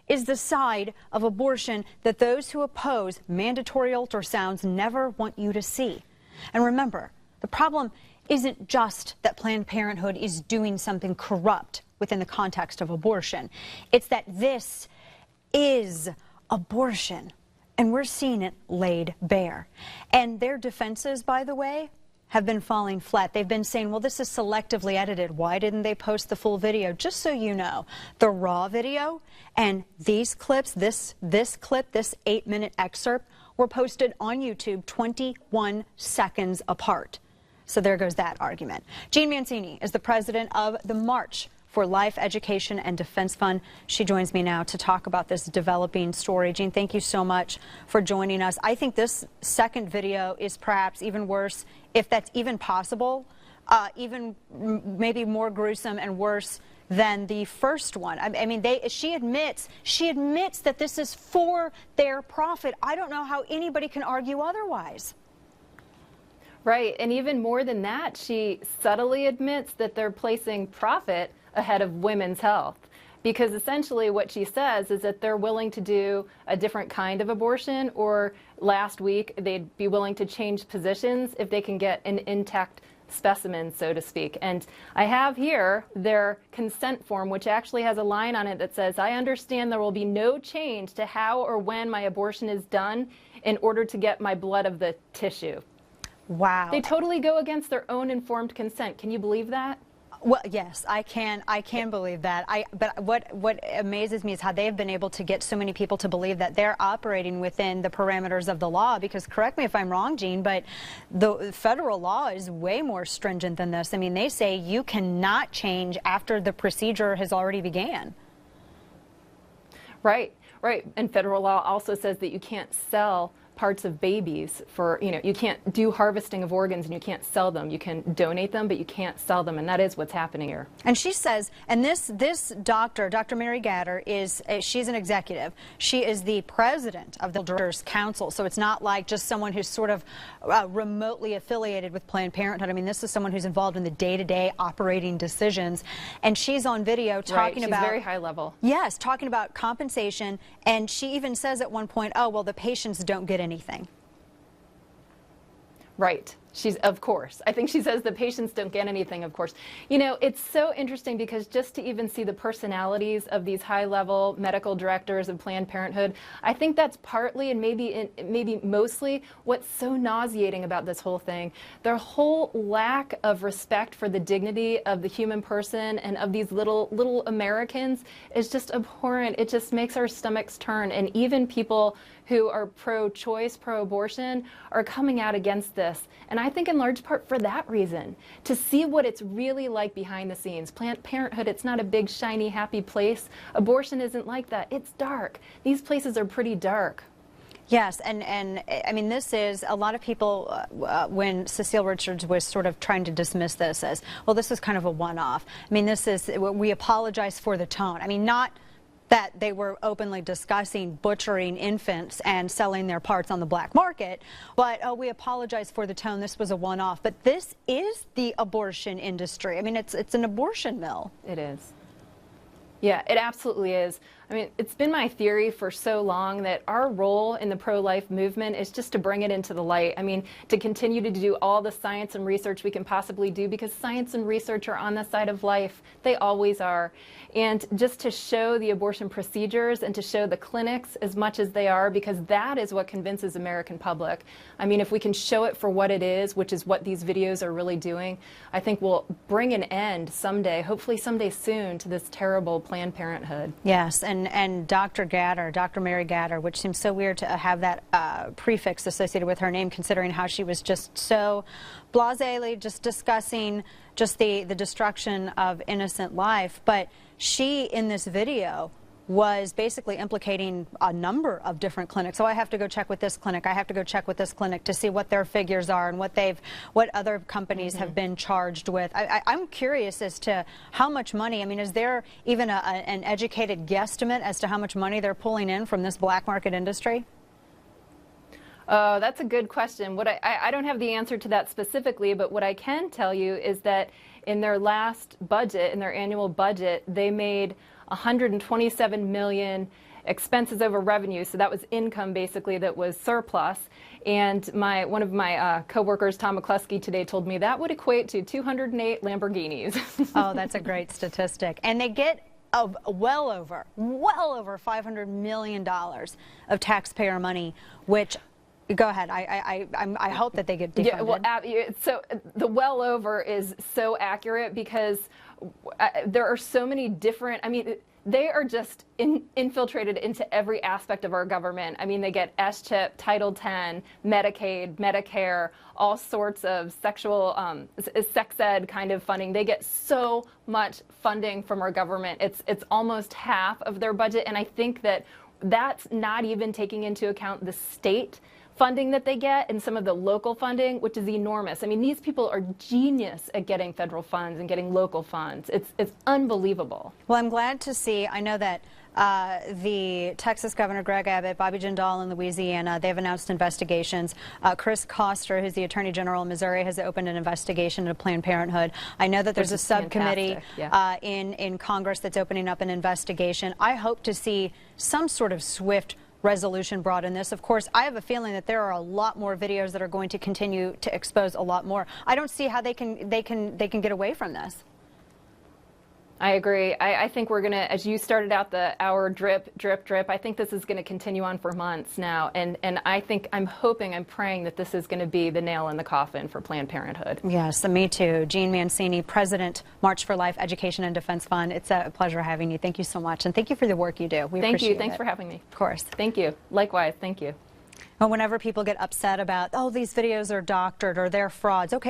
is the side of abortion that those who oppose mandatory ultrasounds never want you to see. And remember, the problem isn't just that Planned Parenthood is doing something corrupt within the context of abortion. It's that this is abortion, and we're seeing it laid bare. And their defenses, by the way, have been falling flat. They've been saying, well, this is selectively edited. Why didn't they post the full video? Just so you know, the raw video and these clips, this clip, this 8-minute excerpt, were posted on YouTube 21 seconds apart. So there goes that argument. Jeanne Mancini is the president of the March for Life, Education, and Defense Fund. She joins me now to talk about this developing story. Jeanne, thank you so much for joining us. I think this second video is perhaps even worse, if that's even possible, even maybe more gruesome and worse than the first one. I mean, she admits that this is for their profit. I don't know how anybody can argue otherwise. Right, and even more than that, she subtly admits that they're placing profit ahead of women's health. Because essentially what she says is that they're willing to do a different kind of abortion, or last week they'd be willing to change positions if they can get an intact specimen, so to speak. And I have here their consent form, which actually has a line on it that says, I understand there will be no change to how or when my abortion is done in order to get my blood of the tissue. Wow. They totally go against their own informed consent. Can you believe that? Well, yes, I can believe that. But what amazes me is how they've been able to get so many people to believe that they're operating within the parameters of the law. Because correct me if I'm wrong, Jeanne, but the federal law is way more stringent than this. I mean, they say you cannot change after the procedure has already began. Right, right. And federal law also says that you can't sell parts of babies for, you can't do harvesting of organs and you can't sell them. You can donate them, but you can't sell them, and that is what's happening here. And she says, and this doctor, Dr. Mary Gatter, she's an executive. She is the president of the Directors Council, so it's not like just someone who's sort of remotely affiliated with Planned Parenthood. I mean, this is someone who's involved in the day-to-day operating decisions, and she's on video talking about— She's very high level. Yes, talking about compensation, and she even says at one point, oh, well, the patients don't get anything. Right. Of course. I think she says the patients don't get anything, of course. It's so interesting because just to even see the personalities of these high-level medical directors of Planned Parenthood, I think that's partly and maybe mostly what's so nauseating about this whole thing. Their whole lack of respect for the dignity of the human person and of these little Americans is just abhorrent. It just makes our stomachs turn. And even people who are pro-choice, pro-abortion, are coming out against this. And I think in large part for that reason, to see what it's really like behind the scenes. Planned Parenthood, it's not a big, shiny, happy place. Abortion isn't like that. It's dark. These places are pretty dark. Yes, and I mean, this is, a lot of people, when Cecile Richards was sort of trying to dismiss this as, well, this is kind of a one-off. I mean, this is, we apologize for the tone. I mean, not that they were openly discussing butchering infants and selling their parts on the black market, but we apologize for the tone. This was a one-off. But this is the abortion industry. I mean, it's an abortion mill. It is. Yeah, it absolutely is. I mean, it's been my theory for so long that our role in the pro-life movement is just to bring it into the light. I mean, to continue to do all the science and research we can possibly do, because science and research are on the side of life. They always are. And just to show the abortion procedures and to show the clinics as much as they are, because that is what convinces American public. I mean, if we can show it for what it is, which is what these videos are really doing, I think we'll bring an end someday, hopefully someday soon, to this terrible Planned Parenthood. Yes, and Dr. Gatter, Dr. Mary Gatter, which seems so weird to have that prefix associated with her name, considering how she was just so blasely just discussing just the destruction of innocent life. But she, in this video, was basically implicating a number of different clinics. So I have to go check with this clinic. I have to go check with this clinic to see what their figures are and what other companies have been charged with. I'm curious as to how much money. I mean, is there even an educated guesstimate as to how much money they're pulling in from this black market industry? That's a good question. I don't have the answer to that specifically, but what I can tell you is that in their last budget, in their annual budget, they made $127 million expenses over revenue. So that was income basically that was surplus. And one of my coworkers, Tom McCluskey, today told me that would equate to 208 Lamborghinis. Oh, that's a great statistic. And they get well over $500 million of taxpayer money, which, go ahead, I hope that they get defunded. Yeah, well, so the well over is so accurate because there are so many different, I mean, they are just infiltrated into every aspect of our government. I mean, they get S-chip, Title X, Medicaid, Medicare, all sorts of sexual, sex ed kind of funding. They get so much funding from our government. It's almost half of their budget, and I think that that's not even taking into account the state funding that they get and some of the local funding, which is enormous. I mean, these people are genius at getting federal funds and getting local funds. It's unbelievable. Well, I'm glad to see. I know that the Texas Governor Greg Abbott, Bobby Jindal in Louisiana, they've announced investigations. Chris Koster, who's the Attorney General in Missouri, has opened an investigation into Planned Parenthood. I know that there's a subcommittee in Congress that's opening up an investigation. I hope to see some sort of swift resolution brought in this. Of course, I have a feeling that there are a lot more videos that are going to continue to expose a lot more. I don't see how they can get away from this. I agree. I think we're going to, as you started out the hour drip, drip, drip, I think this is going to continue on for months now. And I think, I'm hoping, I'm praying that this is going to be the nail in the coffin for Planned Parenthood. Yes, me too. Jeanne Mancini, President, March for Life Education and Defense Fund. It's a pleasure having you. Thank you so much. And thank you for the work you do. We appreciate it. Thanks for having me. Of course. Thank you. Likewise. Thank you. Well, whenever people get upset about, oh, these videos are doctored or they're frauds, okay.